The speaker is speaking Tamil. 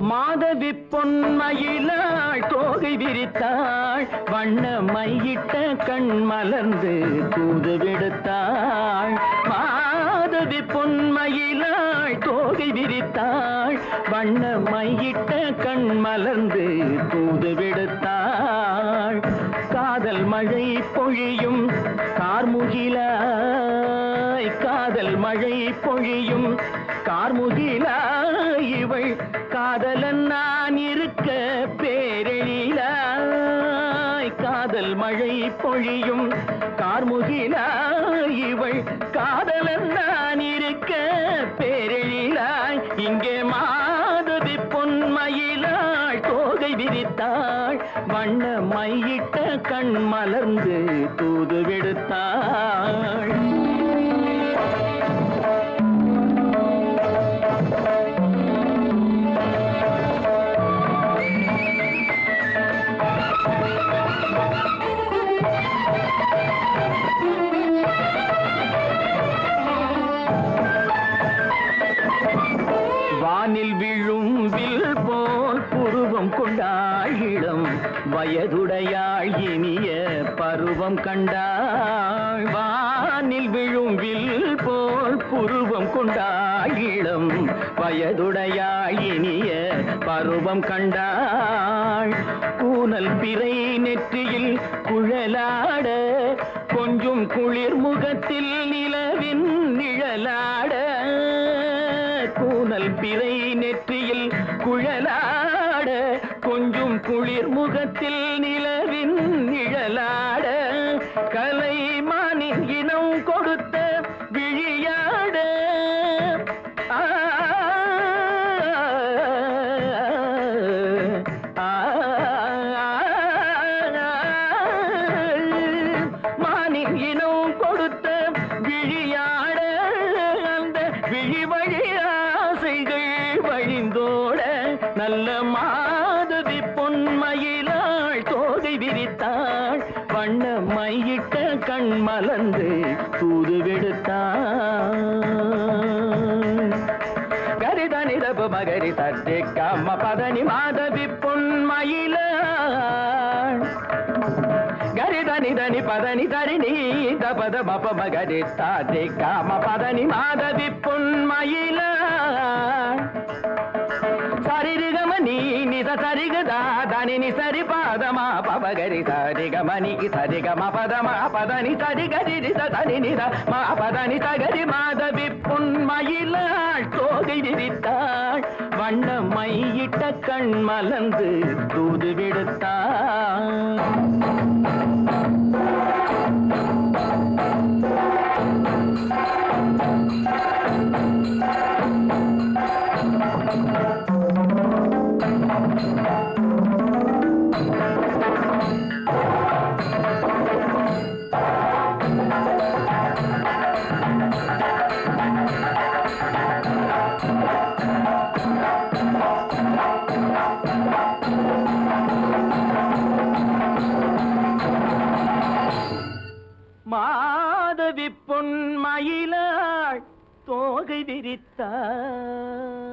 மாதவி பொன்மயிலாள் தோகை விரித்தாள், வண்ண மையிட்ட கண் மலர்ந்து தூது விடுத்தாள். மாதவி பொன்மயிலாள் தோகை விரித்தாள், வண்ண மையிட்ட கண் மலர்ந்து தூது விடுத்தாள். காதல் மழை பொழியும் கார்முகிலாய், காதல் மழை பொழியும் கார்முகிலாய், இவள் காதலன் நான் இருக்க பேரெழிலாய். காதல் மழை பொழியும் கார்முகிலாய், இவள் காதலன் நான் இருக்க பேரெழிலாய். இங்கே மாதவி பொன்மயிலாள் தோகை விரித்தாள், வண்ண மையிட்ட கண் மலர்ந்து தூது விடுத்தாள். வானில் விழும் வில் போல் புருவம் கொண்டாள், இளம் வயதுடையாள் இனிய பருவம் கண்டாள். வானில் விழும் வில் போல் புருவம் கொண்டாள், இளம் வயதுடையாள் இனிய பருவம் கண்டாள். கூனல் பிறை நெற்றியில் குழலாட, கொஞ்சம் குளிர் முகத்தில் நிலவின் நிழலாட. கூனல் பிறை நெற்றியில் குழலாட, கொஞ்சம் குளிர் முகத்தில் நிலவின் நிழலாட. கலைமானின் இனம் கொடுத்த விழியாட, மானின் இனம் கொடுத்த விழியாட. அந்த விழி வழி ஆசைகள் வழிந்தோட, நல்ல மாதவி பொன்மயிலாள் தோகை விரித்தாள், வண்ண மையிட்ட கண் மலர்ந்து தூது விடுத்தாள். கரிதனி தப மகரி தட்டி கம்ம பதனி மாதவி பொன்மயிலாள். கரிதனி தனி பதனி தரிணி தபத மப மகரி தாட்டி கம்ம பதனி மாதவி பொன்மயிலாள். சரிகமணி நித சரிகதா தனி சரி பாதமா பபகரி சரிகமணி சரிகம பதமா பதனி சரிகரி தனி நித மா பதனி சகரி மாதவி பொன்மயிலாள் தோகை விரித்தாள், வண்ண மையிட்ட கண் மலர்ந்து தூது விடுத்தாள். மாதவி பொன்மயிலாள் தோகை விரித்தாள்.